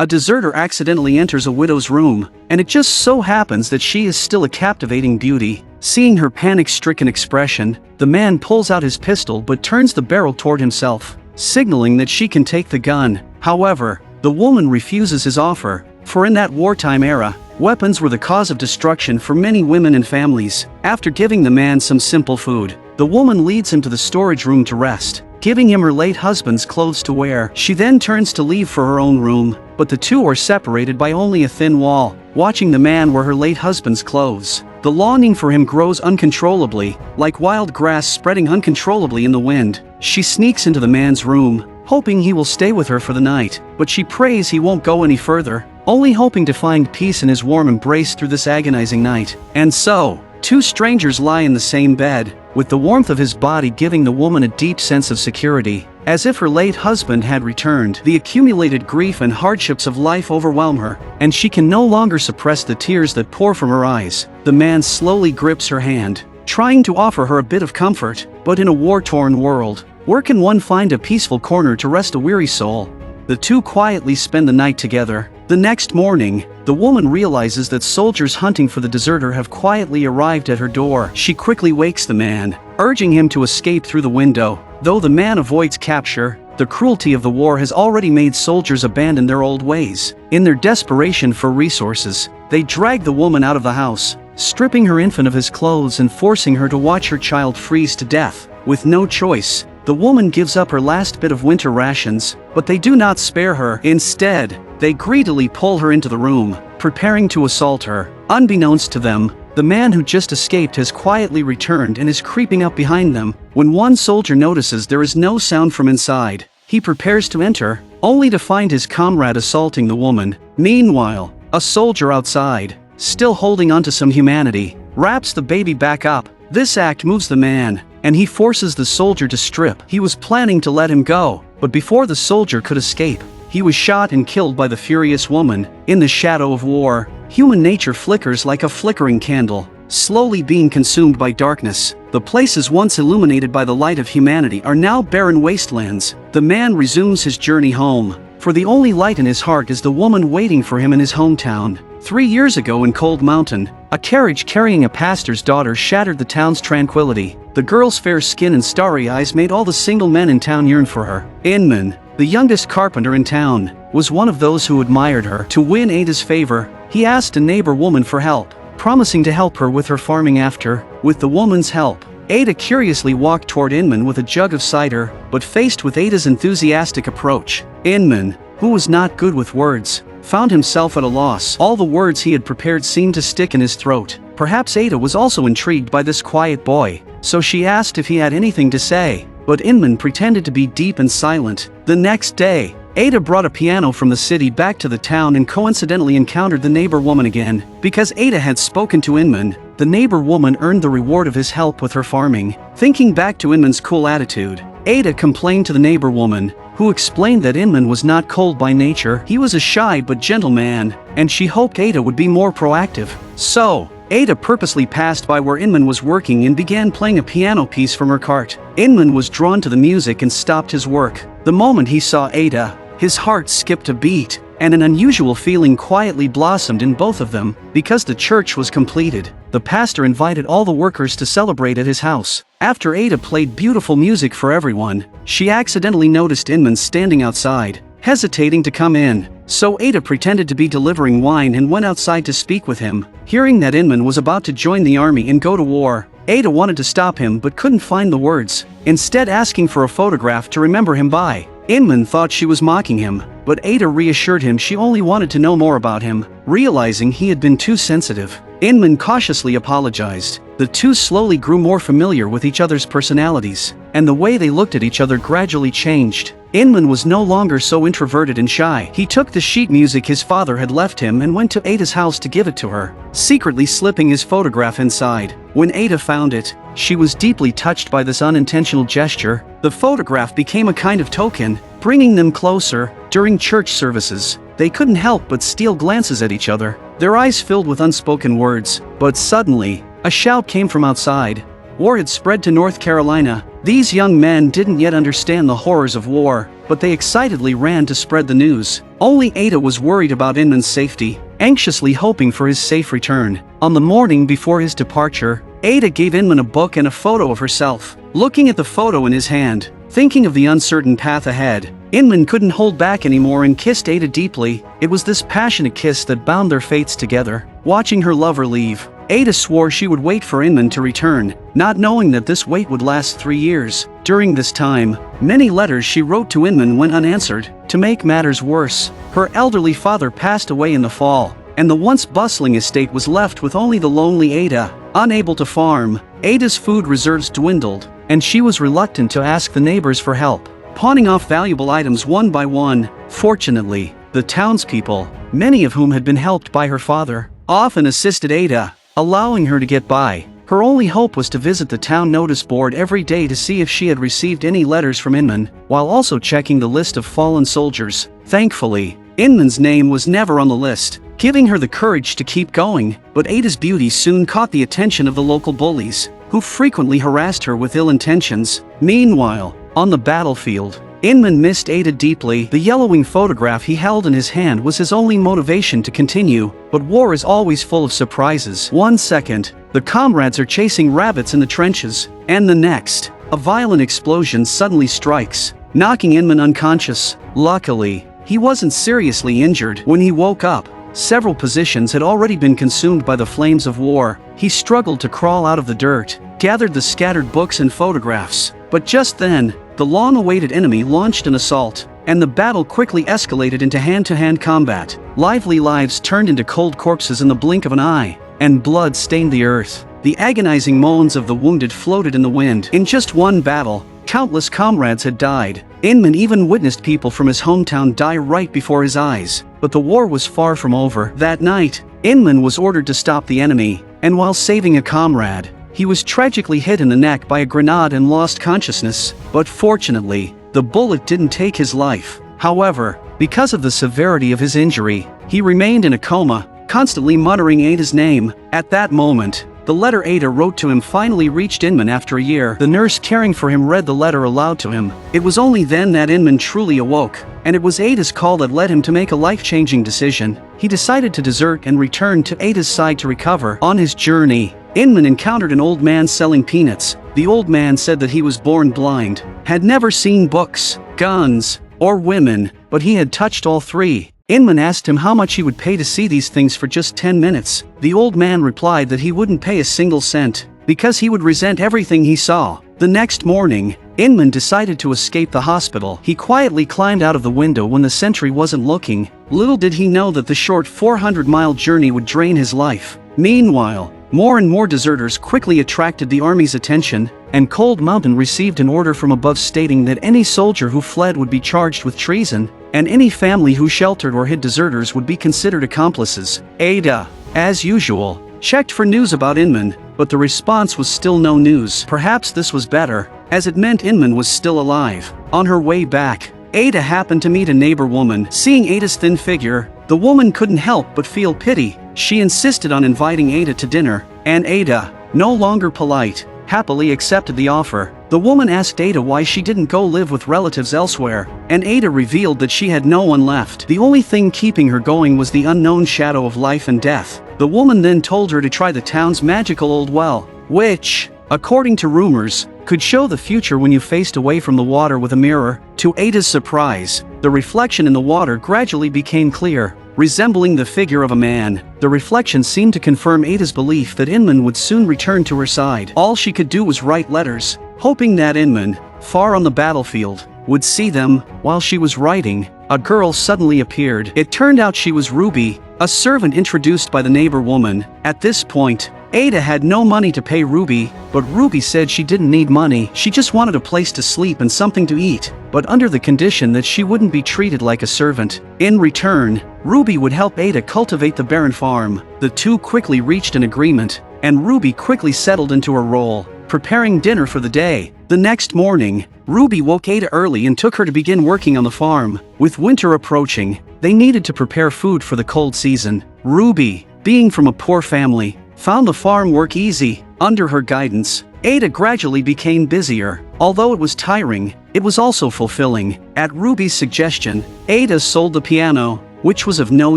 a deserter accidentally enters a widow's room, and it just so happens that she is still a captivating beauty. Seeing her panic-stricken expression, the man pulls out his pistol but turns the barrel toward himself, signaling that she can take the gun. However, the woman refuses his offer, for in that wartime era, weapons were the cause of destruction for many women and families. After giving the man some simple food, the woman leads him to the storage room to rest, giving him her late husband's clothes to wear. She then turns to leave for her own room, but the two are separated by only a thin wall. Watching the man wear her late husband's clothes, the longing for him grows uncontrollably, like wild grass spreading uncontrollably in the wind. She sneaks into the man's room, hoping he will stay with her for the night, but she prays he won't go any further, only hoping to find peace in his warm embrace through this agonizing night. And so, two strangers lie in the same bed, with the warmth of his body giving the woman a deep sense of security, as if her late husband had returned. The accumulated grief and hardships of life overwhelm her, and she can no longer suppress the tears that pour from her eyes. The man slowly grips her hand, trying to offer her a bit of comfort, but in a war-torn world, where can one find a peaceful corner to rest a weary soul? The two quietly spend the night together. The next morning, the woman realizes that soldiers hunting for the deserter have quietly arrived at her door. She quickly wakes the man, urging him to escape through the window. Though the man avoids capture, the cruelty of the war has already made soldiers abandon their old ways. In their desperation for resources, they drag the woman out of the house, stripping her infant of his clothes and forcing her to watch her child freeze to death. With no choice, the woman gives up her last bit of winter rations, but they do not spare her. Instead, they greedily pull her into the room, preparing to assault her. Unbeknownst to them, the man who just escaped has quietly returned and is creeping up behind them. When one soldier notices there is no sound from inside, he prepares to enter, only to find his comrade assaulting the woman. Meanwhile, a soldier outside, still holding onto some humanity, wraps the baby back up. This act moves the man, and he forces the soldier to strip. He was planning to let him go, but before the soldier could escape, he was shot and killed by the furious woman. In the shadow of war, human nature flickers like a flickering candle, slowly being consumed by darkness. The places once illuminated by the light of humanity are now barren wastelands. The man resumes his journey home, for the only light in his heart is the woman waiting for him in his hometown. 3 years ago in Cold Mountain, a carriage carrying a pastor's daughter shattered the town's tranquility. The girl's fair skin and starry eyes made all the single men in town yearn for her. Inman, the youngest carpenter in town, was one of those who admired her. To win Ada's favor, he asked a neighbor woman for help, promising to help her with her farming after. With the woman's help, Ada curiously walked toward Inman with a jug of cider, but faced with Ada's enthusiastic approach, Inman, who was not good with words, found himself at a loss. All the words he had prepared seemed to stick in his throat. Perhaps Ada was also intrigued by this quiet boy, so she asked if he had anything to say, but Inman pretended to be deep and silent. The next day, Ada brought a piano from the city back to the town and coincidentally encountered the neighbor woman again. Because Ada had spoken to Inman, the neighbor woman earned the reward of his help with her farming. Thinking back to Inman's cool attitude, Ada complained to the neighbor woman, who explained that Inman was not cold by nature. He was a shy but gentle man, and she hoped Ada would be more proactive. So, Ada purposely passed by where Inman was working and began playing a piano piece from her cart. Inman was drawn to the music and stopped his work. The moment he saw Ada, his heart skipped a beat, and an unusual feeling quietly blossomed in both of them. Because the church was completed, the pastor invited all the workers to celebrate at his house. After Ada played beautiful music for everyone, she accidentally noticed Inman standing outside, hesitating to come in. So Ada pretended to be delivering wine and went outside to speak with him. Hearing that Inman was about to join the army and go to war, Ada wanted to stop him but couldn't find the words, instead asking for a photograph to remember him by. Inman thought she was mocking him, but Ada reassured him she only wanted to know more about him. Realizing he had been too sensitive, Inman cautiously apologized. The two slowly grew more familiar with each other's personalities, and the way they looked at each other gradually changed. Inman was no longer so introverted and shy. He took the sheet music his father had left him and went to Ada's house to give it to her, secretly slipping his photograph inside. When Ada found it, she was deeply touched by this unintentional gesture. The photograph became a kind of token, bringing them closer. During church services, they couldn't help but steal glances at each other, their eyes filled with unspoken words. But suddenly, a shout came from outside. War had spread to North Carolina. These young men didn't yet understand the horrors of war, but they excitedly ran to spread the news. Only Ada was worried about Inman's safety, anxiously hoping for his safe return. On the morning before his departure, Ada gave Inman a book and a photo of herself. Looking at the photo in his hand, thinking of the uncertain path ahead, Inman couldn't hold back anymore and kissed Ada deeply. It was this passionate kiss that bound their fates together. Watching her lover leave, Ada swore she would wait for Inman to return, not knowing that this wait would last 3 years. During this time, many letters she wrote to Inman went unanswered. To make matters worse, her elderly father passed away in the fall, and the once bustling estate was left with only the lonely Ada. Unable to farm, Ada's food reserves dwindled, and she was reluctant to ask the neighbors for help, pawning off valuable items one by one. Fortunately, the townspeople, many of whom had been helped by her father, often assisted Ada, allowing her to get by. Her only hope was to visit the town notice board every day to see if she had received any letters from Inman, while also checking the list of fallen soldiers. Thankfully, Inman's name was never on the list, giving her the courage to keep going. But Ada's beauty soon caught the attention of the local bullies, who frequently harassed her with ill intentions. Meanwhile, on the battlefield, Inman missed Ada deeply. The yellowing photograph he held in his hand was his only motivation to continue, but war is always full of surprises. One second, the comrades are chasing rabbits in the trenches, and the next, a violent explosion suddenly strikes, knocking Inman unconscious. Luckily, he wasn't seriously injured. When he woke up, several positions had already been consumed by the flames of war. He struggled to crawl out of the dirt, gathered the scattered books and photographs, but just then, the long-awaited enemy launched an assault, and the battle quickly escalated into hand-to-hand combat. Lively lives turned into cold corpses in the blink of an eye, and blood stained the earth. The agonizing moans of the wounded floated in the wind. In just one battle, countless comrades had died. Inman even witnessed people from his hometown die right before his eyes. But the war was far from over. That night, Inman was ordered to stop the enemy, and while saving a comrade, he was tragically hit in the neck by a grenade and lost consciousness. But fortunately, the bullet didn't take his life. However, because of the severity of his injury, he remained in a coma, constantly muttering Ada's name. At that moment, the letter Ada wrote to him finally reached Inman after a year. The nurse caring for him read the letter aloud to him. It was only then that Inman truly awoke, and it was Ada's call that led him to make a life-changing decision. He decided to desert and return to Ada's side to recover. On his journey, Inman encountered an old man selling peanuts. The old man said that he was born blind, had never seen books, guns, or women, but he had touched all three. Inman asked him how much he would pay to see these things for just 10 minutes. The old man replied that he wouldn't pay a single cent, because he would resent everything he saw. The next morning, Inman decided to escape the hospital. He quietly climbed out of the window when the sentry wasn't looking. Little did he know that the short 400-mile journey would drain his life. Meanwhile, more and more deserters quickly attracted the army's attention, and Cold Mountain received an order from above stating that any soldier who fled would be charged with treason, and any family who sheltered or hid deserters would be considered accomplices. Ada, as usual, checked for news about Inman, but the response was still no news. Perhaps this was better, as it meant Inman was still alive. On her way back, Ada happened to meet a neighbor woman. Seeing Ada's thin figure, the woman couldn't help but feel pity. She insisted on inviting Ada to dinner, and Ada, no longer polite, happily accepted the offer. The woman asked Ada why she didn't go live with relatives elsewhere, and Ada revealed that she had no one left. The only thing keeping her going was the unknown shadow of life and death. The woman then told her to try the town's magical old well, which, according to rumors, could show the future when you faced away from the water with a mirror. To Ada's surprise, the reflection in the water gradually became clear, resembling the figure of a man. The reflection seemed to confirm Ada's belief that Inman would soon return to her side. All she could do was write letters, hoping that Inman, far on the battlefield, would see them. While she was writing, a girl suddenly appeared. It turned out she was Ruby, a servant introduced by the neighbor woman. At this point, Ada had no money to pay Ruby, but Ruby said she didn't need money. She just wanted a place to sleep and something to eat, but under the condition that she wouldn't be treated like a servant. In return, Ruby would help Ada cultivate the barren farm. The two quickly reached an agreement, and Ruby quickly settled into her role, preparing dinner for the day. The next morning, Ruby woke Ada early and took her to begin working on the farm. With winter approaching, they needed to prepare food for the cold season. Ruby, being from a poor family, found the farm work easy. Under her guidance, Ada gradually became busier, Although it was tiring, it was also fulfilling. At Ruby's suggestion, Ada sold the piano, which was of no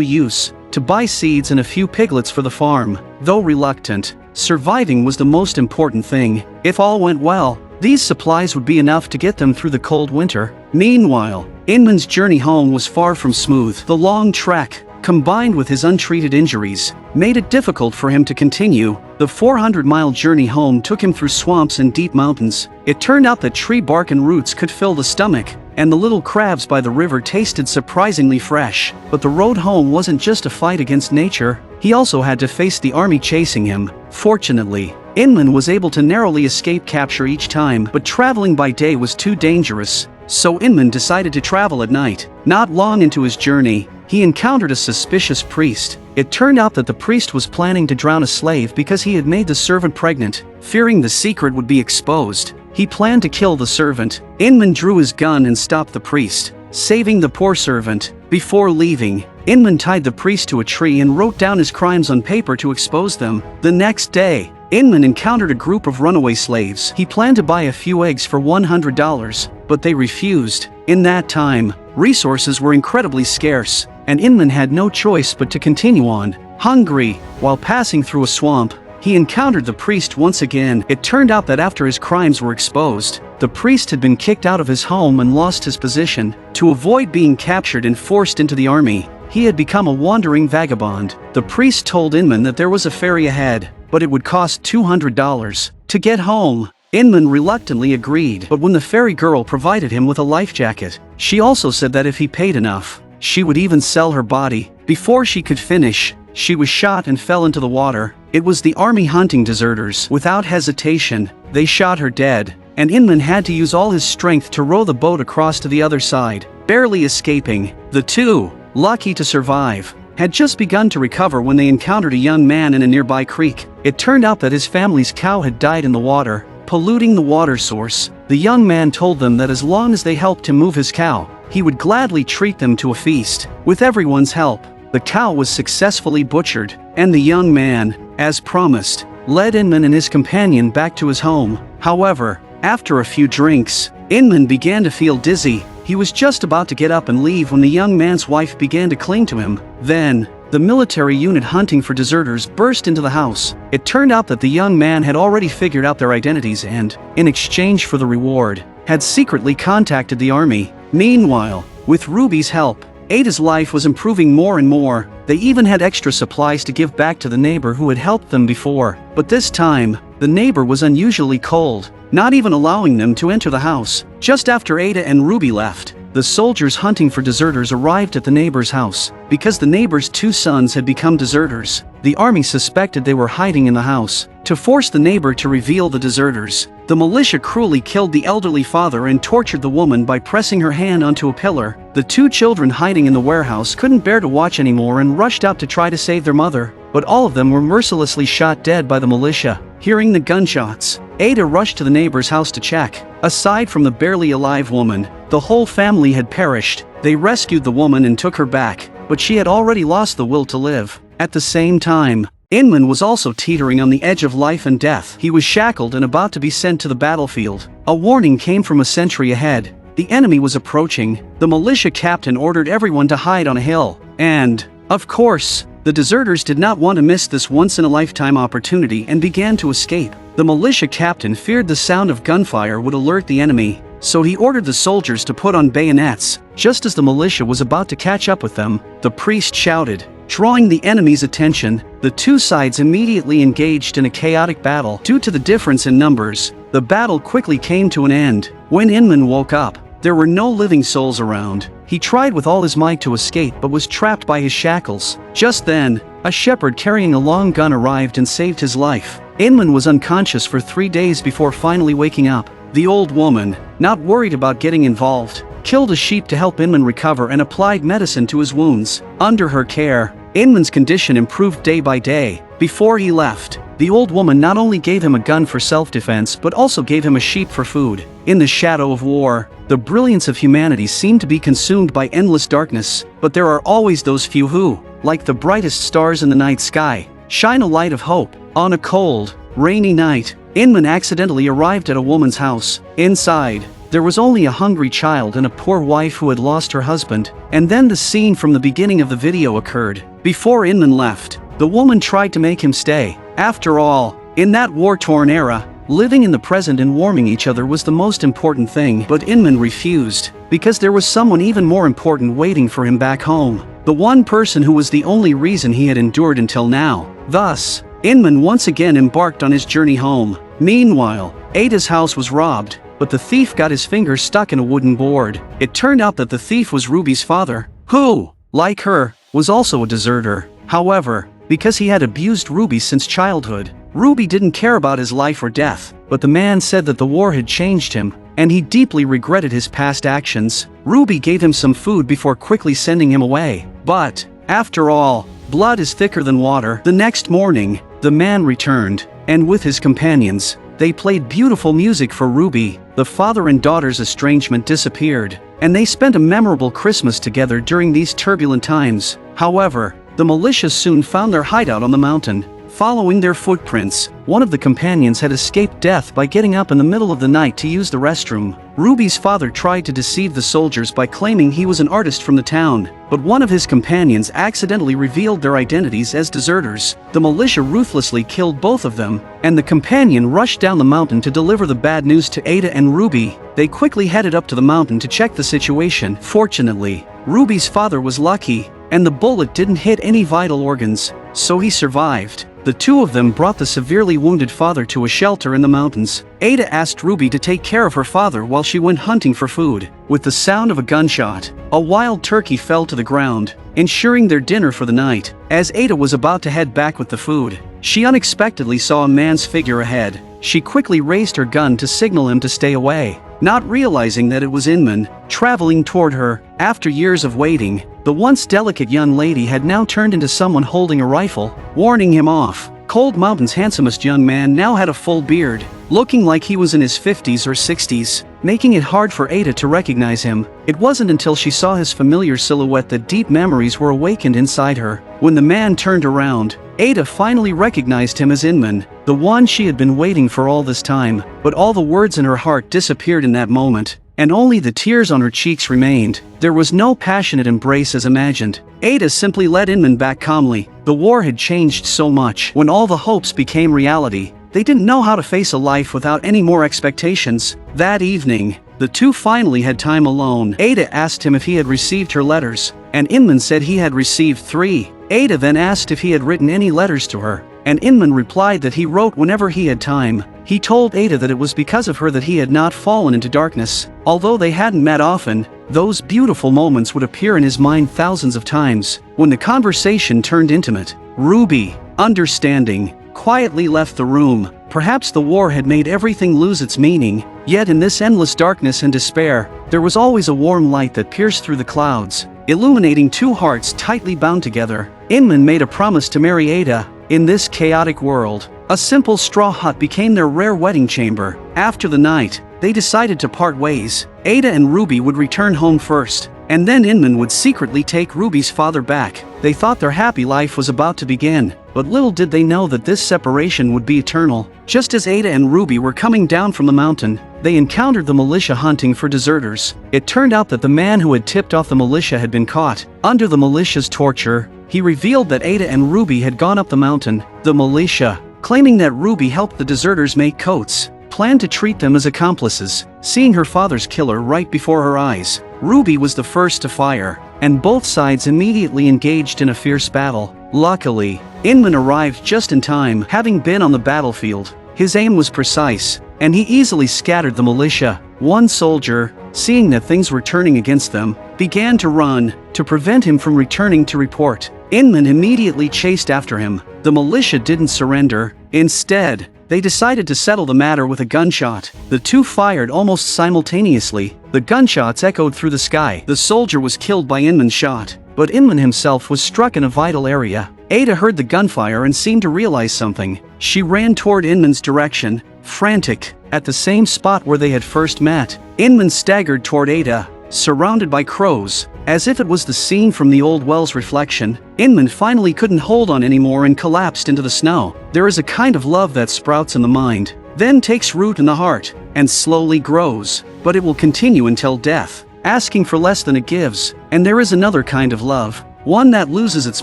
use, to buy seeds and a few piglets for the farm. Though reluctant, surviving was the most important thing. If all went well, these supplies would be enough to get them through the cold winter. Meanwhile, Inman's journey home was far from smooth. The long trek, combined with his untreated injuries, made it difficult for him to continue. The 400-mile journey home took him through swamps and deep mountains. It turned out that tree bark and roots could fill the stomach, and the little crabs by the river tasted surprisingly fresh. But the road home wasn't just a fight against nature, he also had to face the army chasing him. Fortunately, Inman was able to narrowly escape capture each time, but traveling by day was too dangerous, so Inman decided to travel at night. Not long into his journey, he encountered a suspicious priest. It turned out that the priest was planning to drown a slave because he had made the servant pregnant. Fearing the secret would be exposed, he planned to kill the servant. Inman drew his gun and stopped the priest, saving the poor servant. Before leaving, Inman tied the priest to a tree and wrote down his crimes on paper to expose them. The next day, Inman encountered a group of runaway slaves. He planned to buy a few eggs for $100, but they refused. In that time, resources were incredibly scarce, and Inman had no choice but to continue on. Hungry, while passing through a swamp, he encountered the priest once again. It turned out that after his crimes were exposed, the priest had been kicked out of his home and lost his position. To avoid being captured and forced into the army, he had become a wandering vagabond. The priest told Inman that there was a ferry ahead, but it would cost $200 to get home. Inman reluctantly agreed, but when the ferry girl provided him with a life jacket, she also said that if he paid enough, she would even sell her body. Before she could finish, she was shot and fell into the water. It was the army hunting deserters. Without hesitation, they shot her dead, and Inman had to use all his strength to row the boat across to the other side. Barely escaping, the two, lucky to survive, had just begun to recover when they encountered a young man in a nearby creek. It turned out that his family's cow had died in the water, polluting the water source. The young man told them that as long as they helped him move his cow, he would gladly treat them to a feast. With everyone's help, the cow was successfully butchered, and the young man, as promised, led Inman and his companion back to his home. However, after a few drinks, Inman began to feel dizzy. He was just about to get up and leave when the young man's wife began to cling to him. Then, the military unit hunting for deserters burst into the house. It turned out that the young man had already figured out their identities and, in exchange for the reward, had secretly contacted the army. Meanwhile, with Ruby's help, Ada's life was improving more and more. They even had extra supplies to give back to the neighbor who had helped them before. But this time, the neighbor was unusually cold, not even allowing them to enter the house. Just after Ada and Ruby left, the soldiers hunting for deserters arrived at the neighbor's house. Because the neighbor's two sons had become deserters, the army suspected they were hiding in the house. To force the neighbor to reveal the deserters, the militia cruelly killed the elderly father and tortured the woman by pressing her hand onto a pillar. The two children hiding in the warehouse couldn't bear to watch anymore and rushed out to try to save their mother, but all of them were mercilessly shot dead by the militia. Hearing the gunshots, Ada rushed to the neighbor's house to check. Aside from the barely alive woman, the whole family had perished. They rescued the woman and took her back, but she had already lost the will to live. At the same time, Inman was also teetering on the edge of life and death. He was shackled and about to be sent to the battlefield. A warning came from a sentry ahead. The enemy was approaching. The militia captain ordered everyone to hide on a hill. And, of course, the deserters did not want to miss this once-in-a-lifetime opportunity and began to escape. The militia captain feared the sound of gunfire would alert the enemy, so he ordered the soldiers to put on bayonets. Just as the militia was about to catch up with them, the priest shouted, drawing the enemy's attention. The two sides immediately engaged in a chaotic battle. Due to the difference in numbers, the battle quickly came to an end. When Inman woke up, there were no living souls around. He tried with all his might to escape but was trapped by his shackles. Just then, a shepherd carrying a long gun arrived and saved his life. Inman was unconscious for 3 days before finally waking up. The old woman, not worried about getting involved, killed a sheep to help Inman recover and applied medicine to his wounds. Under her care, Inman's condition improved day by day. Before he left, the old woman not only gave him a gun for self-defense but also gave him a sheep for food. In the shadow of war, the brilliance of humanity seemed to be consumed by endless darkness, but there are always those few who, like the brightest stars in the night sky, shine a light of hope. On a cold, rainy night, Inman accidentally arrived at a woman's house. Inside, there was only a hungry child and a poor wife who had lost her husband, and then the scene from the beginning of the video occurred. Before Inman left, the woman tried to make him stay. After all, in that war-torn era, living in the present and warming each other was the most important thing, but Inman refused, because there was someone even more important waiting for him back home. The one person who was the only reason he had endured until now. Thus, Inman once again embarked on his journey home. Meanwhile, Ada's house was robbed, but the thief got his finger stuck in a wooden board. It turned out that the thief was Ruby's father, who, like her, was also a deserter. However, because he had abused Ruby since childhood, Ruby didn't care about his life or death, but the man said that the war had changed him, and he deeply regretted his past actions. Ruby gave him some food before quickly sending him away. But, after all, blood is thicker than water. The next morning, the man returned, and with his companions, they played beautiful music for Ruby. The father and daughter's estrangement disappeared, and they spent a memorable Christmas together during these turbulent times. However, the militia soon found their hideout on the mountain. Following their footprints, one of the companions had escaped death by getting up in the middle of the night to use the restroom. Ruby's father tried to deceive the soldiers by claiming he was an artist from the town, but one of his companions accidentally revealed their identities as deserters. The militia ruthlessly killed both of them, and the companion rushed down the mountain to deliver the bad news to Ada and Ruby. They quickly headed up to the mountain to check the situation. Fortunately, Ruby's father was lucky, and the bullet didn't hit any vital organs, so he survived. The two of them brought the severely wounded father to a shelter in the mountains. Ada asked Ruby to take care of her father while she went hunting for food. With the sound of a gunshot, a wild turkey fell to the ground, ensuring their dinner for the night. As Ada was about to head back with the food, she unexpectedly saw a man's figure ahead. She quickly raised her gun to signal him to stay away, not realizing that it was Inman, traveling toward her. After years of waiting, the once delicate young lady had now turned into someone holding a rifle, warning him off. Cold Mountain's handsomest young man now had a full beard, looking like he was in his 50s or 60s, making it hard for Ada to recognize him. It wasn't until she saw his familiar silhouette that deep memories were awakened inside her. When the man turned around, Ada finally recognized him as Inman, the one she had been waiting for all this time. But all the words in her heart disappeared in that moment, and only the tears on her cheeks remained. There was no passionate embrace as imagined. Ada simply led Inman back calmly. The war had changed so much. When all the hopes became reality, they didn't know how to face a life without any more expectations. That evening, the two finally had time alone. Ada asked him if he had received her letters, and Inman said he had received 3. Ada then asked if he had written any letters to her, and Inman replied that he wrote whenever he had time. He told Ada that it was because of her that he had not fallen into darkness. Although they hadn't met often, those beautiful moments would appear in his mind thousands of times. When the conversation turned intimate, Ruby, understanding, quietly left the room. Perhaps the war had made everything lose its meaning, yet in this endless darkness and despair, there was always a warm light that pierced through the clouds, illuminating two hearts tightly bound together. Inman made a promise to marry Ada. In this chaotic world, a simple straw hut became their rare wedding chamber. After the night, they decided to part ways. Ada and Ruby would return home first, and then Inman would secretly take Ruby's father back. They thought their happy life was about to begin, but little did they know that this separation would be eternal. Just as Ada and Ruby were coming down from the mountain, they encountered the militia hunting for deserters. It turned out that the man who had tipped off the militia had been caught. Under the militia's torture, he revealed that Ada and Ruby had gone up the mountain. The militia, claiming that Ruby helped the deserters make coats, planned to treat them as accomplices. Seeing her father's killer right before her eyes, Ruby was the first to fire, and both sides immediately engaged in a fierce battle. Luckily, Inman arrived just in time. Having been on the battlefield, his aim was precise, and he easily scattered the militia. One soldier, seeing that things were turning against them, began to run, to prevent him from returning to report. Inman immediately chased after him. The militia didn't surrender. Instead, they decided to settle the matter with a gunshot. The two fired almost simultaneously. The gunshots echoed through the sky. The soldier was killed by Inman's shot, but Inman himself was struck in a vital area. Ada heard the gunfire and seemed to realize something. She ran toward Inman's direction, frantic. At the same spot where they had first met, Inman staggered toward Ada, surrounded by crows, as if it was the scene from the old well's reflection. Inman finally couldn't hold on anymore and collapsed into the snow. There is a kind of love that sprouts in the mind, then takes root in the heart, and slowly grows, but it will continue until death, asking for less than it gives. And there is another kind of love, one that loses its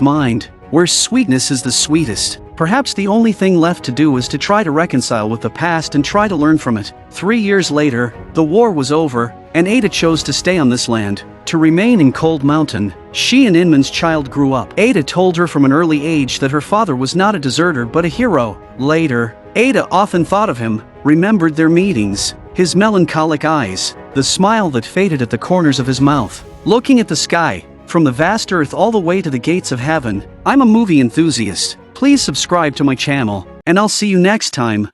mind, where sweetness is the sweetest. Perhaps the only thing left to do is to try to reconcile with the past and try to learn from it. 3 years later, the war was over, and Ada chose to stay on this land, to remain in Cold Mountain. She and Inman's child grew up. Ada told her from an early age that her father was not a deserter but a hero. Later, Ada often thought of him, remembered their meetings, his melancholic eyes, the smile that faded at the corners of his mouth. Looking at the sky, from the vast earth all the way to the gates of heaven. I'm a movie enthusiast. Please subscribe to my channel, and I'll see you next time.